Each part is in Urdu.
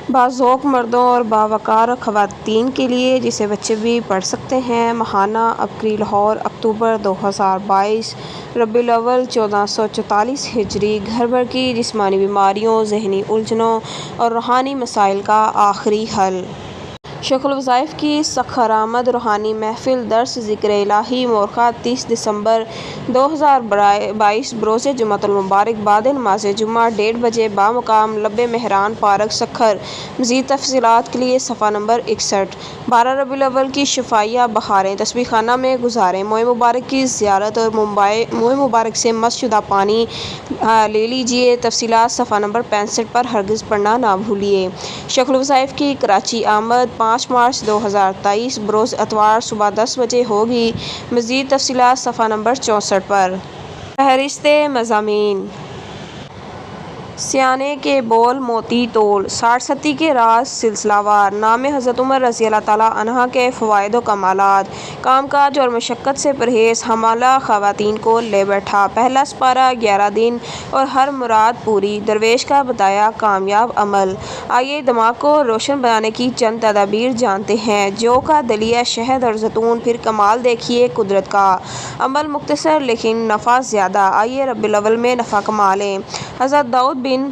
باذوق مردوں اور باوقار خواتین کے لیے جسے بچے بھی پڑھ سکتے ہیں، ماہانہ ابکری لاہور اکتوبر 2022 ربیع الاول 1444 ہجری۔ گھر بھر کی جسمانی بیماریوں، ذہنی الجھنوں اور روحانی مسائل کا آخری حل۔ شیخ الوظائف کی سحرآمد روحانی محفل درس ذکر الہی مورخہ 30 دسمبر 2022 بروز جمعۃ المبارک بعد نماز جمعہ 1:30 بجے بمقام لب مہران پارک سکھر۔ مزید تفصیلات کے لیے صفحہ نمبر 61۔ 12 ربیع الاول کی شفاعیہ بہاریں تسبیح خانہ میں گزاریں۔ موئے مبارک کی زیارت اور موئے مبارک سے مس شدہ پانی لے لیجیے۔ تفصیلات صفحہ نمبر 65 پر ہرگز پڑھنا نہ بھولیے۔ شیخ الوظائف کی کراچی آمد 5 مارچ 2023 بروز اتوار صبح 10 بجے ہوگی۔ مزید تفصیلات صفحہ نمبر 64 پر۔ فہرست مضامین: سیانے کے بول موتی تول، 60 کے راز سلسلہ وار، نام حضرت عمر رضی اللہ تعالیٰ عنہ کے فوائد و کمالات، کام کاج اور مشقت سے پرہیز، حاملہ خواتین کو لے بیٹھا، پہلا سپارہ 11 دن اور ہر مراد پوری، درویش کا بتایا کامیاب عمل۔ آئیے دماغ کو روشن بنانے کی چند تدابیر جانتے ہیں۔ جو کا دلیہ شہد اور زیتون، پھر کمال دیکھیے قدرت کا۔ عمل مختصر لیکن نفع زیادہ، آئیے ربیع الاول میں نفع کما لیں۔ حضرت داؤد بن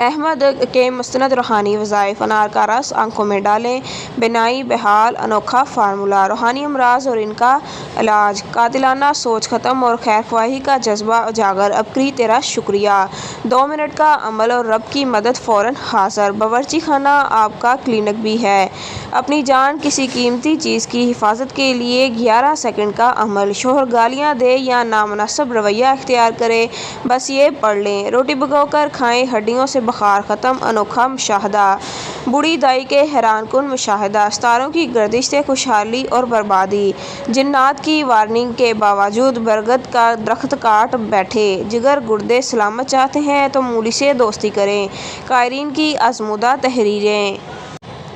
احمد کے مستند روحانی وظائف، انار کا رس آنکھوں میں ڈالیں، بینائی بحال، انوکھا فارمولہ، روحانی امراض اور ان کا علاج، قاتلانہ سوچ ختم اور خیر خواہی کا جذبہ اجاگر، ابکری تیرا شکریہ، 2 منٹ کا عمل اور رب کی مدد فوراً حاضر، باورچی خانہ آپ کا کلینک بھی ہے، اپنی جان کسی قیمتی چیز کی حفاظت کے لیے 11 سیکنڈ کا عمل، شوہر گالیاں دے یا نامناسب رویہ اختیار کرے بس یہ پڑھ لیں، روٹی بھگو کر کھائیں، ہڈیوں سے بخار ختم، انوکھا مشاہدہ، بوڑھی دائی کے حیران کن مشاہدہ، ستاروں کی گردش سے خوشحالی اور بربادی، جنات کی وارننگ کے باوجود برگد کا درخت کاٹ بیٹھے، جگر گردے سلامت چاہتے ہیں تو مولی سے دوستی کریں، قائرین کی آزمودہ تحریریں،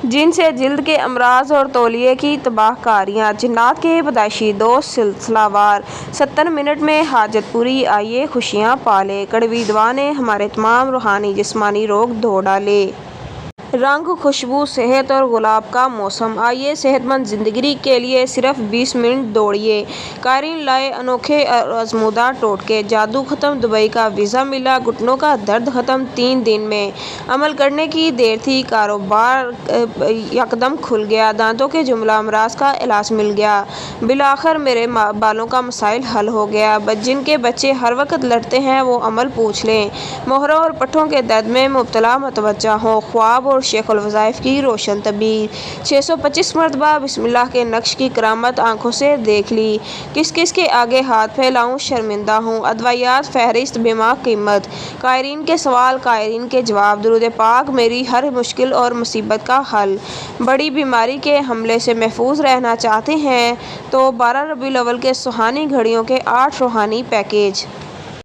جن سے جلد کے امراض اور تولیے کی تباہ کاریاں، جنات کے پیدائشی دوست سلسلہ وار، 70 منٹ میں حاجت پوری، آئیے خوشیاں پالیں، کڑوی دوا نے ہمارے تمام روحانی جسمانی روگ دھو ڈالے، رنگ خوشبو صحت اور گلاب کا موسم، آئیے صحت مند زندگی کے لیے صرف 20 منٹ دوڑیے، قائرین لائے انوکھے اور آزمودہ ٹوٹکے، جادو ختم، دبئی کا ویزا ملا، گھٹنوں کا درد ختم 3 دن میں، عمل کرنے کی دیر تھی، کاروبار یکدم کھل گیا، دانتوں کے جملہ امراض کا علاج مل گیا، بالآخر میرے بالوں کا مسائل حل ہو گیا، جن کے بچے ہر وقت لڑتے ہیں وہ عمل پوچھ لیں، مہروں اور پٹھوں کے درد میں مبتلا متوجہ ہوں، خواب اور شیخ الوظائف کی روشن تعبیر، 625 مرتبہ بسم اللہ کے نقش کی کرامت آنکھوں سے دیکھ لی، کس کس کے آگے ہاتھ پھیلاؤں شرمندہ ہوں، ادویات فہرست بما قیمت، قائرین کے سوال قائرین کے جواب، درود پاک میری ہر مشکل اور مصیبت کا حل، بڑی بیماری کے حملے سے محفوظ رہنا چاہتے ہیں تو 12 ربیع الاول کے سہانی گھڑیوں کے 8 روحانی پیکیج۔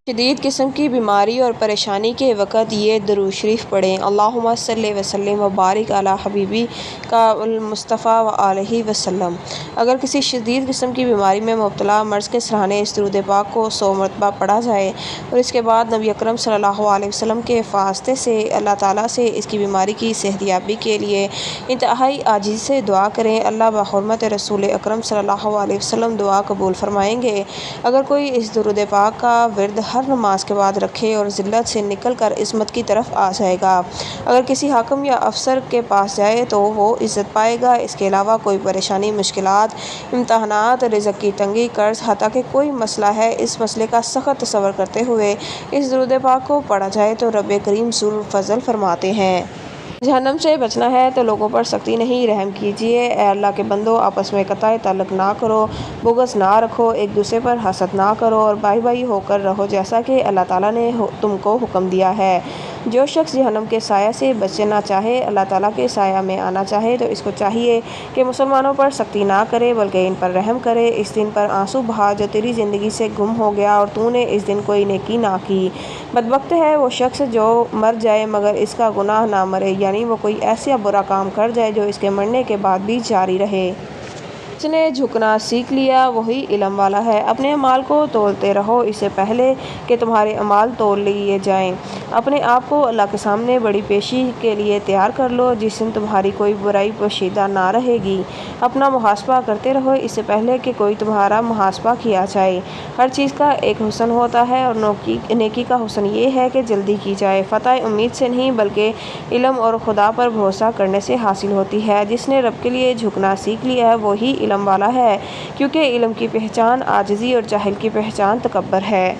شدید قسم کی بیماری اور پریشانی کے وقت یہ درود شریف پڑھیں، اللہم صلی وسلم وبارک علی حبیبک المصطفیٰ وآلہ وسلم۔ اگر کسی شدید قسم کی بیماری میں مبتلا مرض کے سرانے اس درود پاک کو 100 مرتبہ پڑھا جائے اور اس کے بعد نبی اکرم صلی اللہ علیہ وسلم کے واسطے سے اللہ تعالیٰ سے اس کی بیماری کی صحت یابی کے لیے انتہائی عاجزی سے دعا کریں، اللہ بحرمت رسول اکرم صلی اللہ علیہ وسلم دعا قبول فرمائیں گے۔ اگر کوئی اس درود پاک کا ورد ہر نماز کے بعد رکھے اور ذلت سے نکل کر عظمت کی طرف آ جائے گا، اگر کسی حاکم یا افسر کے پاس جائے تو وہ عزت پائے گا، اس کے علاوہ کوئی پریشانی، مشکلات، امتحانات، رزق کی تنگی، قرض، حتیٰ کہ کوئی مسئلہ ہے، اس مسئلے کا سخت تصور کرتے ہوئے اس درود پاک کو پڑھا جائے تو رب کریم ذو الفضل فرماتے ہیں، جہنم سے بچنا ہے تو لوگوں پر سختی نہیں، رحم کیجیے، اے اللہ کے بندو آپس میں قطع تعلق نہ کرو، بغض نہ رکھو، ایک دوسرے پر حسد نہ کرو اور بھائی بھائی ہو کر رہو جیسا کہ اللہ تعالیٰ نے تم کو حکم دیا ہے۔ جو شخص جہنم کے سایہ سے بچنا چاہے، اللہ تعالیٰ کے سایہ میں آنا چاہے تو اس کو چاہیے کہ مسلمانوں پر سختی نہ کرے بلکہ ان پر رحم کرے، اس دن پر آنسو بہا جو تیری زندگی سے گم ہو گیا اور تو نے اس دن کوئی نیکی نہ کی، بدبخت ہے وہ شخص جو مر جائے مگر اس کا گناہ نہ مرے، یعنی وہ کوئی ایسا برا کام کر جائے جو اس کے مرنے کے بعد بھی جاری رہے۔ جس نے جھکنا سیکھ لیا وہی علم والا ہے۔ اپنے اعمال کو تولتے رہو اس سے پہلے کہ تمہارے اعمال تول لیے جائیں۔ اپنے آپ کو اللہ کے سامنے بڑی پیشی کے لیے تیار کر لو جس دن تمہاری کوئی برائی پوشیدہ نہ رہے گی۔ اپنا محاسبہ کرتے رہو اس سے پہلے کہ کوئی تمہارا محاسبہ کیا جائے۔ ہر چیز کا ایک حسن ہوتا ہے اور نیکی کا حسن یہ ہے کہ جلدی کی جائے۔ فتح امید سے نہیں بلکہ علم اور خدا پر بھروسہ کرنے سے حاصل ہوتی ہے۔ جس نے رب کے لیے جھکنا سیکھ لیا ہے وہی علم والا ہے، کیونکہ علم کی پہچان عاجزی اور جاہل کی پہچان تکبر ہے۔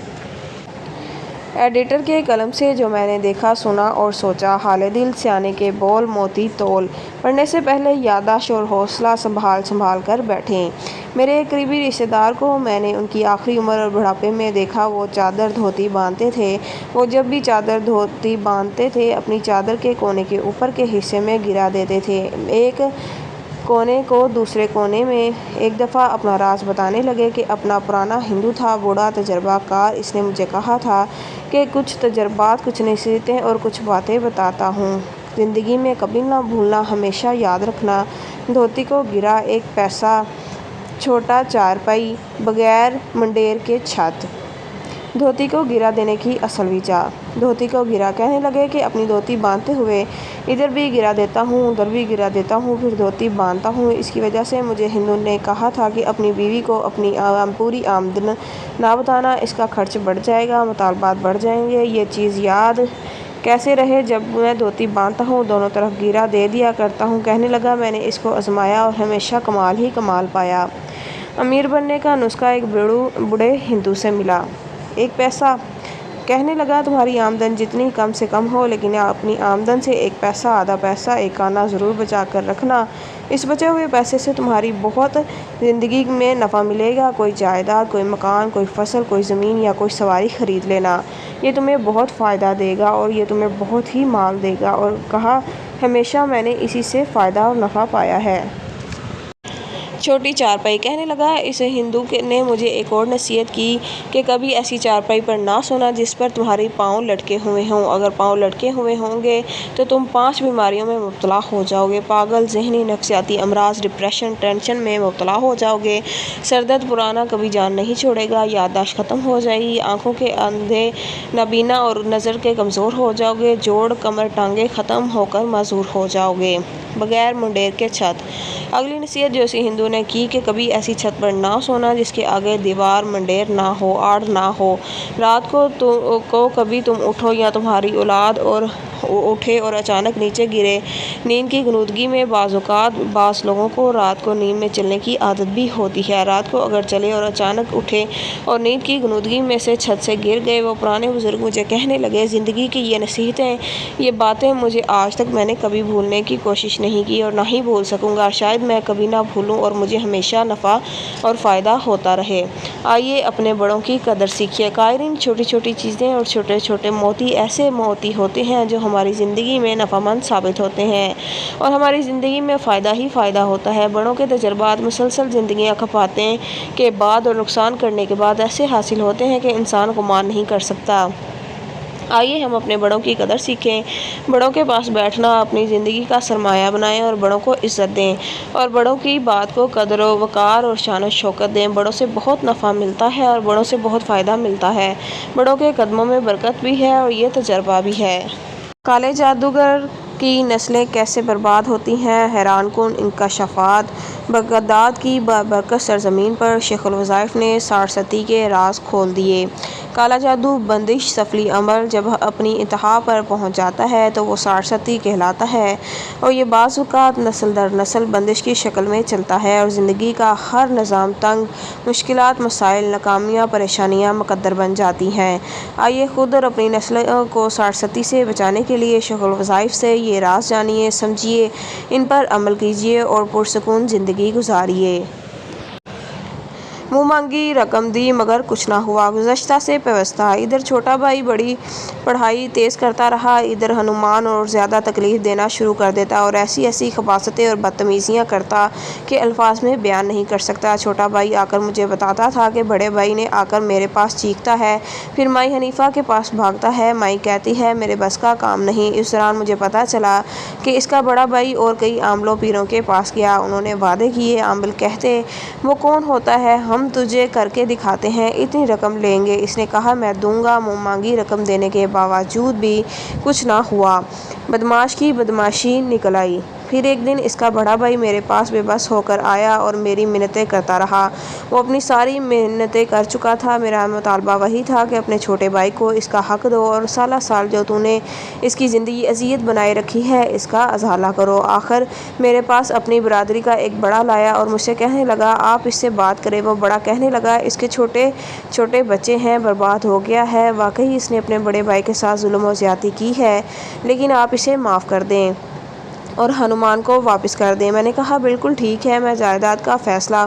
ایڈیٹر کے قلم سے جو میں نے دیکھا سنا اور سوچا، حال دل سیانے کے بول موتی تول۔ پڑھنے سے پہلے یادداشت اور حوصلہ سنبھال کر بیٹھیں۔ میرے ایک قریبی رشتے دار کو میں نے ان کی آخری عمر اور بڑھاپے میں دیکھا۔ وہ چادر دھوتی باندھتے تھے۔ وہ جب بھی چادر دھوتی باندھتے تھے اپنی چادر کے کونے کے اوپر کے حصے میں گرا دیتے تھے، ایک کونے کو دوسرے کونے میں۔ ایک دفعہ اپنا راز بتانے لگے کہ اپنا پرانا ہندو تھا، بوڑھا تجربہ کار، اس نے مجھے کہا تھا کہ کچھ تجربات، کچھ نصیحتیں اور کچھ باتیں بتاتا ہوں، زندگی میں کبھی نہ بھولنا، ہمیشہ یاد رکھنا۔ دھوتی کو گرا ایک پیسہ، چھوٹا چارپائی، بغیر منڈیر کے چھت۔ دھوتی کو گرا دینے کی اصل وجہ۔ دھوتی کو گرا، کہنے لگے کہ اپنی دھوتی باندھتے ہوئے ادھر بھی گرا دیتا ہوں، ادھر بھی گرا دیتا ہوں، پھر دھوتی باندھتا ہوں۔ اس کی وجہ سے مجھے ہندو نے کہا تھا کہ اپنی بیوی کو اپنی پوری آمدن نہ بتانا، اس کا خرچ بڑھ جائے گا، مطالبات بڑھ جائیں گے۔ یہ چیز یاد کیسے رہے؟ جب میں دھوتی باندھتا ہوں دونوں طرف گرا دے دیا کرتا ہوں۔ کہنے لگا میں نے اس کو آزمایا اور ہمیشہ کمال ہی کمال پایا۔ امیر بننے کا نسخہ ایک بوڑھے ہندو سے ملا۔ ایک پیسہ، کہنے لگا تمہاری آمدن جتنی کم سے کم ہو لیکن اپنی آمدن سے ایک پیسہ، آدھا پیسہ، ایک آنا ضرور بچا کر رکھنا۔ اس بچے ہوئے پیسے سے تمہاری بہت زندگی میں نفع ملے گا۔ کوئی جائیداد، کوئی مکان، کوئی فصل، کوئی زمین یا کوئی سواری خرید لینا۔ یہ تمہیں بہت فائدہ دے گا اور یہ تمہیں بہت ہی مال دے گا۔ اور کہا ہمیشہ میں نے اسی سے فائدہ اور نفع پایا ہے۔ چھوٹی چارپائی، کہنے لگا اس ہندو نے مجھے ایک اور نصیحت کی کہ کبھی ایسی چارپائی پر نہ سونا جس پر تمہارے پاؤں لٹکے ہوئے ہوں۔ اگر پاؤں لٹکے ہوئے ہوں گے تو تم 5 بیماریوں میں مبتلا ہو جاؤ گے: پاگل، ذہنی نفسیاتی امراض، ڈپریشن، ٹینشن میں مبتلا ہو جاؤ گے، سر درد پرانا کبھی جان نہیں چھوڑے گا، یادداشت ختم ہو جائے گی، آنکھوں کے اندھے، نابینا اور نظر کے کمزور ہو جاؤ گے، جوڑ، کمر، ٹانگیں ختم ہو کر معذور ہو جاؤ گے۔ بغیر منڈیر کے چھت۔ اگلی نصیحت جو اسی ہندو نے کی کہ کبھی ایسی چھت پر نہ سونا جس کے آگے دیوار، منڈیر نہ ہو، آڑ نہ ہو۔ رات کو کبھی تم اٹھو یا تمہاری اولاد اٹھے اور اچانک نیچے گرے۔ نیند کی غنودگی میں بعض اوقات بعض لوگوں کو رات کو نیند میں چلنے کی عادت بھی ہوتی ہے۔ رات کو اگر چلے اور اچانک اٹھے اور نیند کی غنودگی میں سے چھت سے گر گئے۔ وہ پرانے بزرگ مجھے کہنے لگے زندگی کی یہ نصیحتیں، یہ باتیں مجھے آج تک میں نے کبھی بھولنے کی کوشش نہیں کی اور نہ ہی بھول سکوں گا۔ شاید میں کبھی نہ بھولوں اور مجھے ہمیشہ نفع اور فائدہ ہوتا رہے۔ آئیے اپنے بڑوں کی قدر سیکھیں۔ قائرین، چھوٹی چھوٹی چیزیں اور چھوٹے چھوٹے موتی ایسے موتی ہوتے ہیں جو ہماری زندگی میں نفع مند ثابت ہوتے ہیں اور ہماری زندگی میں فائدہ ہی فائدہ ہوتا ہے۔ بڑوں کے تجربات مسلسل زندگیاں کھپانے کے بعد اور نقصان کرنے کے بعد ایسے حاصل ہوتے ہیں کہ انسان گمان نہیں کر سکتا۔ آئیے ہم اپنے بڑوں کی قدر سیکھیں، بڑوں کے پاس بیٹھنا اپنی زندگی کا سرمایہ بنائیں اور بڑوں کو عزت دیں اور بڑوں کی بات کو قدر و وقار اور شان و شوکت دیں۔ بڑوں سے بہت نفع ملتا ہے اور بڑوں سے بہت فائدہ ملتا ہے۔ بڑوں کے قدموں میں برکت بھی ہے اور یہ تجربہ بھی ہے۔ کالے جادوگر کی نسلیں کیسے برباد ہوتی ہیں، حیران کن انکشافات۔ بغداد کی بابرکت سرزمین پر شیخ الوظائف نے سارستی کے راز کھول دیے۔ کالا جادو، بندش، سفلی عمل جب اپنی انتہا پر پہنچ جاتا ہے تو وہ سارستی کہلاتا ہے اور یہ بعض اوقات نسل در نسل بندش کی شکل میں چلتا ہے اور زندگی کا ہر نظام تنگ، مشکلات، مسائل، ناکامیاں، پریشانیاں مقدر بن جاتی ہیں۔ آئیے خود اور اپنی نسل کو سارستی سے بچانے کے لیے شیخ الوظائف سے یہ راز جانیے، سمجھیے، ان پر عمل کیجیے اور پرسکون زندگی گزاریے۔ منہ مانگی رقم دی مگر کچھ نہ ہوا۔ گزشتہ سے پیوستہ۔ ادھر چھوٹا بھائی بڑی پڑھائی تیز کرتا رہا، ادھر ہنومان اور زیادہ تکلیف دینا شروع کر دیتا اور ایسی ایسی خباثتیں اور بدتمیزیاں کرتا کہ الفاظ میں بیان نہیں کر سکتا۔ چھوٹا بھائی آ کر مجھے بتاتا تھا کہ بڑے بھائی نے آ کر میرے پاس چیختا ہے، پھر مائی حنیفہ کے پاس بھاگتا ہے۔ مائی کہتی ہے میرے بس کا کام نہیں۔ اس دوران مجھے پتہ چلا کہ اس کا بڑا بھائی اور کئی عاملوں پیروں کے پاس گیا، انہوں نے وعدے کیے۔ عامل کہتے وہ کون ہوتا ہے؟ ہم تجھے کر کے دکھاتے ہیں، اتنی رقم لیں گے۔ اس نے کہا میں دوں گا۔ منہ مانگی رقم دینے کے باوجود بھی کچھ نہ ہوا۔ بدمعاش کی بدمعاشی نکل آئی۔ پھر ایک دن اس کا بڑا بھائی میرے پاس بے بس ہو کر آیا اور میری منتیں کرتا رہا۔ وہ اپنی ساری منتیں کر چکا تھا۔ میرا مطالبہ وہی تھا کہ اپنے چھوٹے بھائی کو اس کا حق دو اور سالہ سال جو تو نے اس کی زندگی اذیت بنائے رکھی ہے اس کا ازالہ کرو۔ آخر میرے پاس اپنی برادری کا ایک بڑا لایا اور مجھ سے کہنے لگا آپ اس سے بات کریں۔ وہ بڑا کہنے لگا اس کے چھوٹے چھوٹے بچے ہیں، برباد ہو گیا ہے، واقعی اس نے اپنے بڑے بھائی کے ساتھ ظلم و زیادتی کی ہے، لیکن آپ اسے معاف کر دیں اور ہنومان کو واپس کر دیں۔ میں نے کہا بالکل ٹھیک ہے، میں جائیداد کا فیصلہ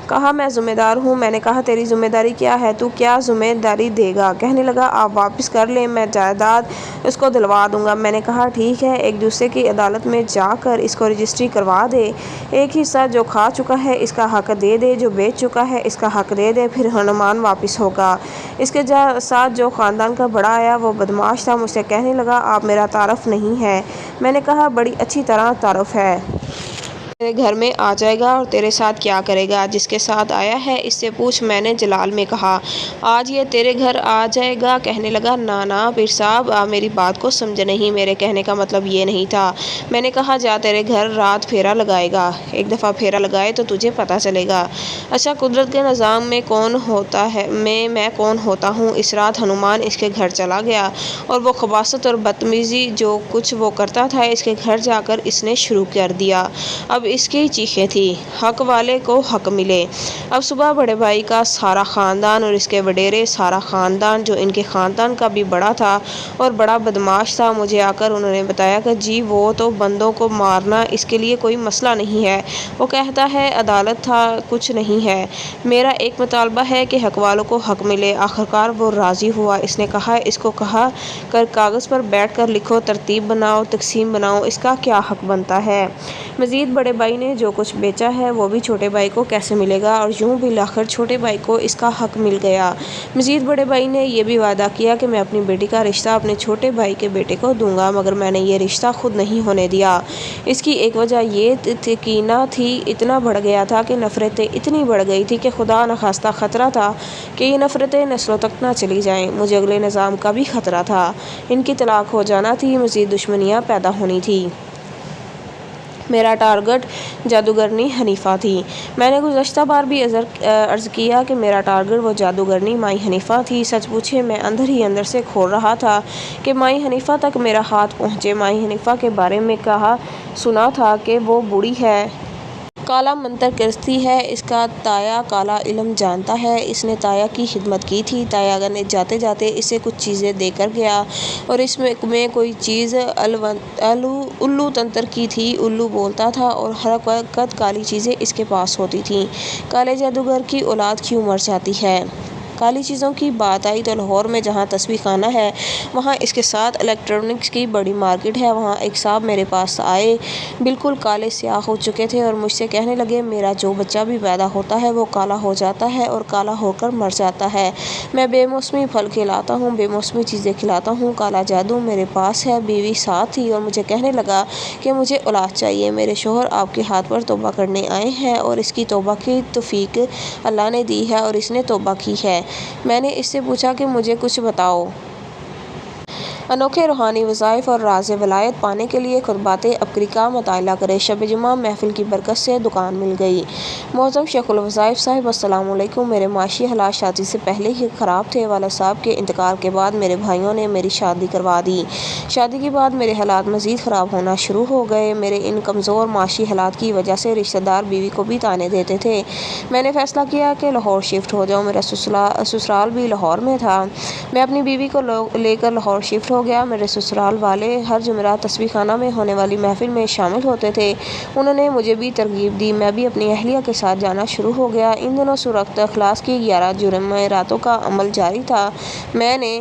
کہا میں ذمہ دار ہوں۔ میں نے کہا تیری ذمہ داری کیا ہے؟ تو کیا ذمہ داری دے گا؟ کہنے لگا آپ واپس کر لیں، میں جائیداد اس کو دلوا دوں گا۔ میں نے کہا ٹھیک ہے، ایک دوسرے کی عدالت میں جا کر اس کو رجسٹری کروا دے، ایک حصہ جو کھا چکا ہے اس کا حق دے دے، جو بیچ چکا ہے اس کا حق دے دے، پھر ہنومان واپس ہوگا۔ اس کے ساتھ جو خاندان کا بڑا آیا وہ بدمعاش تھا، مجھ سے کہنے لگا آپ میرا تعارف نہیں ہے۔ میں نے کہا بڑی اچھی طرح تعارف ہے۔ میرے گھر میں آ جائے گا اور تیرے ساتھ کیا کرے گا؟ جس کے ساتھ آیا ہے اس سے پوچھ، میں نے جلال میں کہا۔ آج یہ تیرے گھر آ جائے گا؟ کہنے لگا نا پیر صاحب آپ میری بات کو سمجھے نہیں، میرے کہنے کا مطلب یہ نہیں تھا۔ میں نے کہا جا تیرے گھر رات پھیرا لگائے گا، ایک دفعہ پھیرا لگائے تو تجھے پتہ چلے گا۔ اچھا قدرت کے نظام میں کون ہوتا ہے میں کون ہوتا ہوں؟ اس رات ہنومان اس کے گھر چلا گیا اور وہ خباثت اور بدتمیزی جو کچھ وہ کرتا تھا اس کے گھر جا کر اس نے شروع کر دیا۔ اب اس کی چیخیں تھیں حق والے کو حق ملے۔ اب صبح بڑے بھائی کا سارا خاندان اور اس کے وڈیرے سارا خاندان جو ان کے خاندان کا بھی بڑا تھا اور بڑا بدمعاش تھا، مجھے آ کر انہوں نے بتایا کہ جی وہ تو بندوں کو مارنا اس کے لیے کوئی مسئلہ نہیں ہے، وہ کہتا ہے عدالت تھا کچھ نہیں ہے، میرا ایک مطالبہ ہے کہ حق والوں کو حق ملے۔ آخرکار وہ راضی ہوا۔ اس نے کہا اس کو کہا کر کاغذ پر بیٹھ کر لکھو، ترتیب بناؤ، تقسیم بناؤ، اس کا کیا حق بنتا ہے۔ مزید بڑے بھائی نے جو کچھ بیچا ہے وہ بھی چھوٹے بھائی کو کیسے ملے گا، اور یوں بالآخر چھوٹے بھائی کو اس کا حق مل گیا۔ مزید بڑے بھائی نے یہ بھی وعدہ کیا کہ میں اپنی بیٹی کا رشتہ اپنے چھوٹے بھائی کے بیٹے کو دوں گا، مگر میں نے یہ رشتہ خود نہیں ہونے دیا۔ اس کی ایک وجہ یہ کینہ تھی، اتنا بڑھ گیا تھا کہ نفرتیں اتنی بڑھ گئی تھی کہ خدا نخواستہ خطرہ تھا کہ یہ نفرتیں نسلوں تک نہ چلی جائیں۔ مجھے اگلے نظام کا بھی خطرہ تھا، ان کی طلاق ہو جانا تھی، مزید دشمنیاں پیدا ہونی تھی۔ میرا ٹارگٹ جادوگرنی حنیفہ تھی۔ میں نے گزشتہ بار بھی عرض کیا کہ میرا ٹارگٹ وہ جادوگرنی مائی حنیفہ تھی۔ سچ پوچھے میں اندر ہی اندر سے کھول رہا تھا کہ مائی حنیفہ تک میرا ہاتھ پہنچے۔ مائی حنیفہ کے بارے میں کہا سنا تھا کہ وہ بوڑھی ہے، کالا منتر کرتی ہے، اس کا تایا کالا علم جانتا ہے۔ اس نے تایا کی خدمت کی تھی، تایا نے جاتے جاتے اسے کچھ چیزیں دے کر گیا اور اس میں کوئی چیز الو تنتر کی تھی۔ الو بولتا تھا اور ہر وقت کالی چیزیں اس کے پاس ہوتی تھیں۔ کالے جادوگر کی اولاد کیوں مر جاتی ہے؟ کالی چیزوں کی بات آئی تو لاہور میں جہاں تسبیح خانہ ہے وہاں اس کے ساتھ الیکٹرانکس کی بڑی مارکیٹ ہے۔ وہاں ایک صاحب میرے پاس آئے، بالکل کالے سیاہ ہو چکے تھے اور مجھ سے کہنے لگے میرا جو بچہ بھی پیدا ہوتا ہے وہ کالا ہو جاتا ہے اور کالا ہو کر مر جاتا ہے۔ میں بے موسمی پھل کھلاتا ہوں، بے موسمی چیزیں کھلاتا ہوں، کالا جادو میرے پاس ہے۔ بیوی ساتھ تھی اور مجھے کہنے لگا کہ مجھے اولاد چاہیے، میرے شوہر آپ کے ہاتھ پر توبہ کرنے آئے ہیں اور اس کی توبہ کی توفیق اللہ نے دی ہے اور اس نے توبہ کی ہے۔ میں نے اس سے پوچھا کہ مجھے کچھ بتاؤ۔ انوکھے روحانی وظائف اور راز ولایت پانے کے لیے خطبات ابکری کا مطالعہ کریں۔ شب جمعہ محفل کی برکت سے دکان مل گئی۔ معظم شیخ الوظائف صاحب السلام علیکم۔ میرے معاشی حالات شادی سے پہلے ہی خراب تھے۔ والد صاحب کے انتقال کے بعد میرے بھائیوں نے میری شادی کروا دی۔ شادی کے بعد میرے حالات مزید خراب ہونا شروع ہو گئے۔ میرے ان کمزور معاشی حالات کی وجہ سے رشتہ دار بیوی کو بھی طعنے دیتے تھے۔ میں نے فیصلہ کیا کہ لاہور شفٹ ہو جاؤں۔ میرا سسرال بھی لاہور میں تھا۔ میں اپنی بیوی کو لے کر لاہور شفٹ ہو گیا۔ میرے سسرال والے ہر جمعرات تسبیح خانہ میں ہونے والی محفل میں شامل ہوتے تھے۔ انہوں نے مجھے بھی ترغیب دی، میں بھی اپنی اہلیہ کے ساتھ جانا شروع ہو گیا۔ ان دنوں سورۃ اخلاص کی 11 جمعراتوں کا عمل جاری تھا۔ میں نے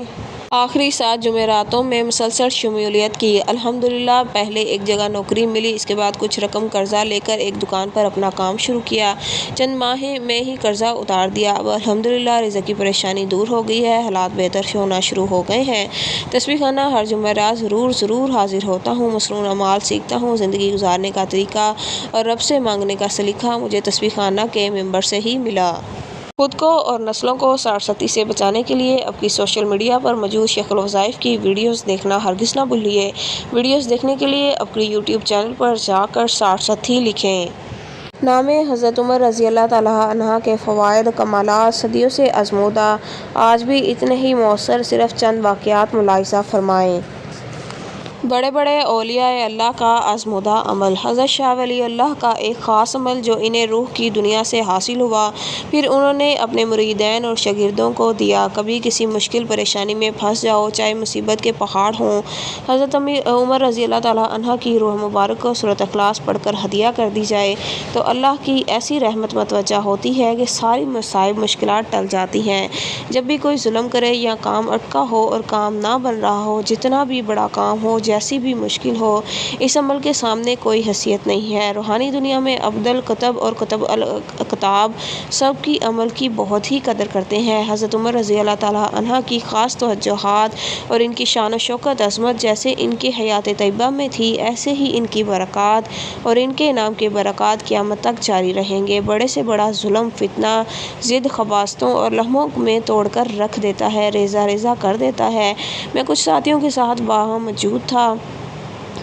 آخری 7 جمعراتوں میں مسلسل شمولیت کی۔ الحمدللہ پہلے ایک جگہ نوکری ملی، اس کے بعد کچھ رقم قرضہ لے کر ایک دکان پر اپنا کام شروع کیا۔ چند ماہ میں ہی قرضہ اتار دیا۔ اب الحمدللہ رزق کی پریشانی دور ہو گئی ہے، حالات بہتر ہونا شروع ہو گئے ہیں۔ تسبیح خانہ ہر جمعرات ضرور حاضر ہوتا ہوں، مصنوع اعمال سیکھتا ہوں، زندگی گزارنے کا طریقہ اور رب سے مانگنے کا سلیقہ مجھے تسبیح خانہ کے ممبر سے ہی ملا۔ خود کو اور نسلوں کو سارستی سے بچانے کے لیے اب کی سوشل میڈیا پر موجود شیخ الوظائف کی ویڈیوز دیکھنا ہرگز نہ بھولیے۔ ویڈیوز دیکھنے کے لیے اب کی یوٹیوب چینل پر جا کر سارستی لکھیں۔ نام حضرت عمر رضی اللہ تعالیٰ عنہ کے فوائد و کمالات صدیوں سے آزمودہ، آج بھی اتنے ہی مؤثر، صرف چند واقعات ملاحظہ فرمائیں۔ بڑے بڑے اولیاء اللہ کا آزمودہ عمل۔ حضرت شاہ ولی اللہ کا ایک خاص عمل جو انہیں روح کی دنیا سے حاصل ہوا، پھر انہوں نے اپنے مریدین اور شاگردوں کو دیا۔ کبھی کسی مشکل پریشانی میں پھنس جاؤ، چاہے مصیبت کے پہاڑ ہوں، حضرت عمر رضی اللہ تعالیٰ عنہ کی روح مبارک کو سورۃ اخلاص پڑھ کر ہدیہ کر دی جائے تو اللہ کی ایسی رحمت متوجہ ہوتی ہے کہ ساری مصائب مشکلات ٹل جاتی ہیں۔ جب بھی کوئی ظلم کرے یا کام اٹکا ہو اور کام نہ بن رہا ہو، جتنا بھی بڑا کام ہو، جیسی بھی مشکل ہو، اس عمل کے سامنے کوئی حیثیت نہیں ہے۔ روحانی دنیا میں افضل کتب اور کتب الکتاب سب کی عمل کی بہت ہی قدر کرتے ہیں۔ حضرت عمر رضی اللہ تعالیٰ عنہ کی خاص توجہات اور ان کی شان و شوکت عظمت جیسے ان کی حیات طیبہ میں تھی، ایسے ہی ان کی برکات اور ان کے نام کے برکات قیامت تک جاری رہیں گے۔ بڑے سے بڑا ظلم، فتنہ، ضد، خباثتوں اور لمحوں میں توڑ کر رکھ دیتا ہے، ریزہ ریزہ کر دیتا ہے۔ میں کچھ ساتھیوں کے ساتھ وہاں موجود تھا۔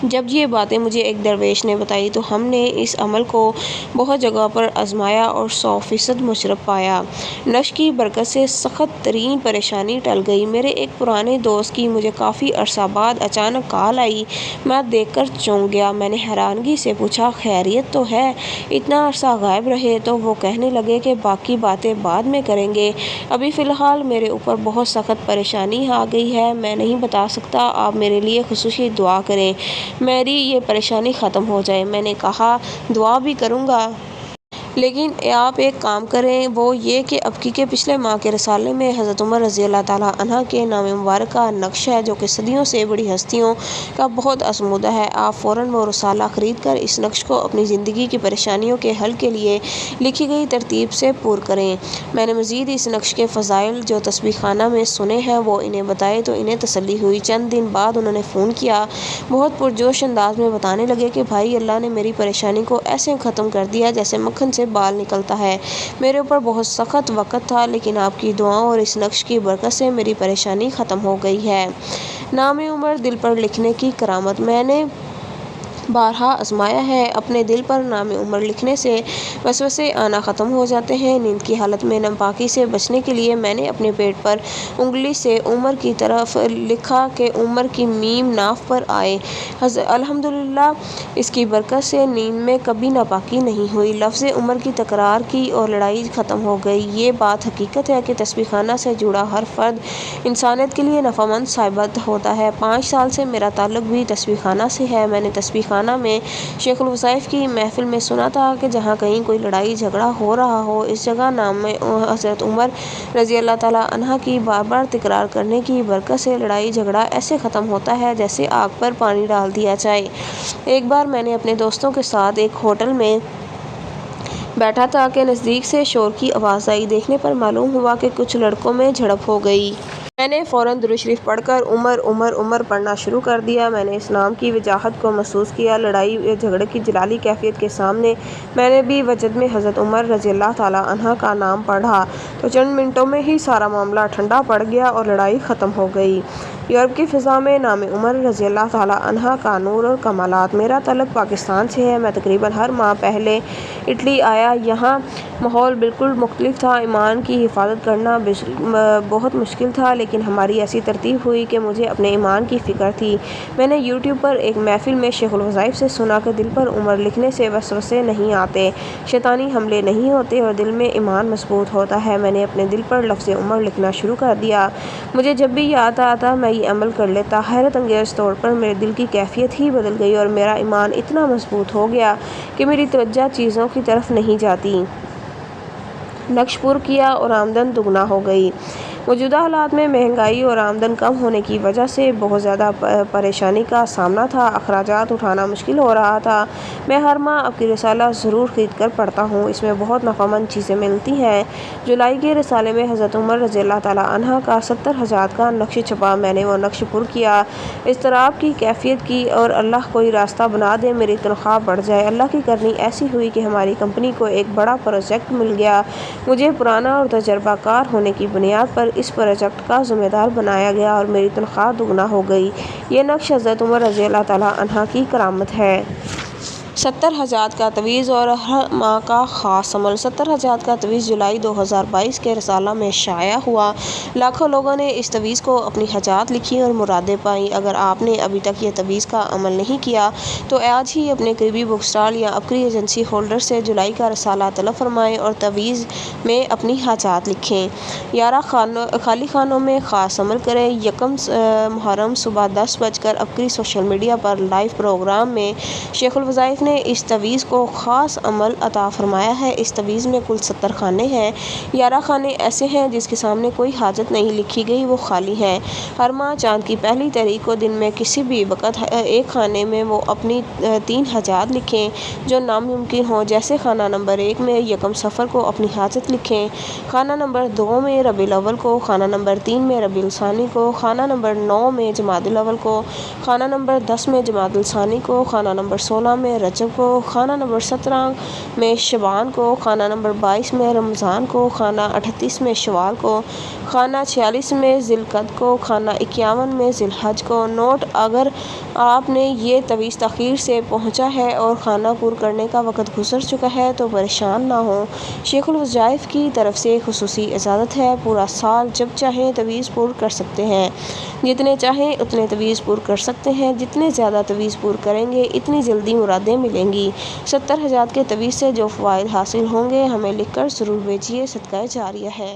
جب یہ باتیں مجھے ایک درویش نے بتائی تو ہم نے اس عمل کو بہت جگہ پر آزمایا اور 100% مشرف پایا۔ نشہ کی برکت سے سخت ترین پریشانی ٹل گئی۔ میرے ایک پرانے دوست کی مجھے کافی عرصہ بعد اچانک کال آئی۔ میں دیکھ کر چونک گیا۔ میں نے حیرانگی سے پوچھا، خیریت تو ہے؟ اتنا عرصہ غائب رہے؟ تو وہ کہنے لگے کہ باقی باتیں بعد میں کریں گے، ابھی فی الحال میرے اوپر بہت سخت پریشانی آ گئی ہے، میں نہیں بتا سکتا، آپ میرے لیے خصوصی دعا کریں، میری یہ پریشانی ختم ہو جائے۔ میں نے کہا، دعا بھی کروں گا، لیکن آپ ایک کام کریں، وہ یہ کہ اب کے پچھلے ماہ کے رسالے میں حضرت عمر رضی اللہ تعالیٰ عنہ کے نام مبارک کا نقش ہے جو کہ صدیوں سے بڑی ہستیوں کا بہت آزمودہ ہے، آپ فوراً وہ رسالہ خرید کر اس نقش کو اپنی زندگی کی پریشانیوں کے حل کے لیے لکھی گئی ترتیب سے پر کریں۔ میں نے مزید اس نقش کے فضائل جو تسبیح خانہ میں سنے ہیں وہ انہیں بتائے تو انہیں تسلی ہوئی۔ چند دن بعد انہوں نے فون کیا، بہت پرجوش انداز میں بتانے لگے کہ بھائی، اللہ نے میری پریشانی کو ایسے ختم کر دیا جیسے مکھن سے بال نکلتا ہے، میرے اوپر بہت سخت وقت تھا، لیکن آپ کی دعاؤں اور اس نقش کی برکت سے میری پریشانی ختم ہو گئی ہے۔ نام عمر دل پر لکھنے کی کرامت۔ میں نے بارہا آزمایا ہے، اپنے دل پر نام عمر لکھنے سے وسوسے آنا ختم ہو جاتے ہیں۔ نیند کی حالت میں ناپاکی سے بچنے کے لیے میں نے اپنے پیٹ پر انگلی سے عمر کی طرف لکھا کہ عمر کی میم ناف پر آئے۔ الحمدللہ اس کی برکت سے نیند میں کبھی ناپاکی نہیں ہوئی، لفظ عمر کی تکرار کی اور لڑائی ختم ہو گئی۔ یہ بات حقیقت ہے کہ تسبیح خانہ سے جڑا ہر فرد انسانیت کے لیے نفع مند ثابت ہوتا ہے۔ 5 سال سے میرا تعلق بھی تسبیح خانہ سے ہے۔ میں نے تسبیح خانہ میں شیخ الوظائف کی محفل میں سنا تھا کہ جہاں کہیں کوئی لڑائی جھگڑا ہو رہا ہو، اس جگہ نام حضرت عمر رضی اللہ تعالیٰ عنہ کی بار بار تکرار کرنے کی برکت سے لڑائی جھگڑا ایسے ختم ہوتا ہے جیسے آگ پر پانی ڈال دیا جائے۔ ایک بار میں نے اپنے دوستوں کے ساتھ ایک ہوٹل میں بیٹھا تھا کہ نزدیک سے شور کی آواز آئی، دیکھنے پر معلوم ہوا کہ کچھ لڑکوں میں جھڑپ ہو گئی۔ میں نے فوراً درود شریف پڑھ کر عمر عمر عمر پڑھنا شروع کر دیا۔ میں نے اس نام کی وجاہت کو محسوس کیا۔ لڑائی جھگڑے کی جلالی کیفیت کے سامنے میں نے بھی وجد میں حضرت عمر رضی اللہ تعالیٰ عنہ کا نام پڑھا تو چند منٹوں میں ہی سارا معاملہ ٹھنڈا پڑ گیا اور لڑائی ختم ہو گئی۔ یورپ کی فضا میں نام عمر رضی اللہ تعالیٰ عنہ کا نور اور کمالات۔ میرا تعلق پاکستان سے ہے۔ میں تقریباً ہر ماہ پہلے اٹلی آیا۔ یہاں ماحول بالکل مختلف تھا، ایمان کی حفاظت کرنا بہت مشکل تھا، لیکن ہماری ایسی ترتیب ہوئی کہ مجھے اپنے ایمان کی فکر تھی۔ میں نے یوٹیوب پر ایک محفل میں شیخ الوظائف سے سنا کہ دل پر عمر لکھنے سے وسوسے نہیں آتے، شیطانی حملے نہیں ہوتے اور دل میں ایمان مضبوط ہوتا ہے۔ میں نے اپنے دل پر لفظ عمر لکھنا شروع کر دیا۔ مجھے جب بھی یاد آتا میں یہ عمل کر لیتا، حیرت انگیز طور پر میرے دل کی کیفیت ہی بدل گئی اور میرا ایمان اتنا مضبوط ہو گیا کہ میری توجہ چیزوں کی طرف نہیں جاتی۔ نقش پر کیا اور آمدن دگنا ہو گئی۔ موجودہ حالات میں مہنگائی اور آمدن کم ہونے کی وجہ سے بہت زیادہ پریشانی کا سامنا تھا، اخراجات اٹھانا مشکل ہو رہا تھا۔ میں ہر ماہ آپ کی رسالہ ضرور خرید کر پڑھتا ہوں، اس میں بہت نفع مند چیزیں ملتی ہیں۔ جولائی کے رسالے میں حضرت عمر رضی اللہ تعالیٰ عنہ کا 70 حجات کا نقش چھپا۔ میں نے وہ نقش پر کیا، اضطراب کی کیفیت کی اور اللہ کوئی راستہ بنا دے میری تنخواہ بڑھ جائے۔ اللہ کی کرنی ایسی ہوئی کہ ہماری کمپنی کو ایک بڑا پروجیکٹ مل گیا۔ مجھے پرانا اور تجربہ کار ہونے کی بنیاد پر اس پروجیکٹ کا ذمہ دار بنایا گیا اور میری تنخواہ دگنا ہو گئی۔ یہ نقش حضرت عمر رضی اللہ تعالیٰ عنہ کی کرامت ہے۔ 70 حجات کا تعویذ اور ہر ماہ کا خاص عمل۔ 70 حجات کا تعویذ جولائی 2022 کے رسالہ میں شائع ہوا۔ لاکھوں لوگوں نے اس تعویذ کو اپنی حاجات لکھی اور مرادیں پائیں۔ اگر آپ نے ابھی تک یہ تعویذ کا عمل نہیں کیا تو آج ہی اپنے قریبی بک اسٹال یا عبقری ایجنسی ہولڈر سے جولائی کا رسالہ طلب فرمائیں اور تعویذ میں اپنی حاجات لکھیں۔ 11 خالی خانوں میں خاص عمل کریں۔ 1 محرم صبح 10 بجے عبقری سوشل میڈیا پر لائیو پروگرام میں شیخ الوظائف نے اس تعویذ کو خاص عمل عطا فرمایا ہے۔ اس تعویذ میں کل 70 خانے ہیں۔ 11 خانے ایسے ہیں جس کے سامنے کوئی حاجت نہیں لکھی گئی، وہ خالی ہیں۔ ہر ماہ چاند کی پہلی تاریخ کو دن میں کسی بھی وقت ایک خانے میں وہ اپنی 3 حاجات لکھیں جو ناممکن ہوں، جیسے خانہ نمبر 1 میں 1 صفر کو اپنی حاجت لکھیں، خانہ نمبر 2 میں ربیع الاول کو، خانہ نمبر 3 میں ربیع الثانی کو، خانہ نمبر 9 میں جمادی الاول کو، خانہ نمبر 10 میں جمادی الثانی کو، خانہ نمبر 16 میں رجب کو، خانہ نمبر 17 میں شعبان کو، خانہ نمبر 22 میں رمضان کو، خانہ 38 میں شوال کو، خانہ 46 میں ذی القعدہ کو، خانہ 51 میں ذی الحج کو۔ نوٹ: اگر آپ نے یہ تعویذ تاخیر سے پہنچا ہے اور خانہ پر کرنے کا وقت گزر چکا ہے تو پریشان نہ ہوں، شیخ الوظائف کی طرف سے خصوصی اجازت ہے۔ پورا سال جب چاہیں تعویذ پر کر سکتے ہیں، جتنے چاہیں اتنے تعویذ پر کر سکتے ہیں۔ جتنے زیادہ تعویذ پر کریں گے اتنی جلدی مرادیں ملیں گی۔ 70 حجات کے تعویذ سے جو فوائد حاصل ہوں گے ہمیں لکھ کر ضرور بھیجیے، صدقہ جاریہ ہے۔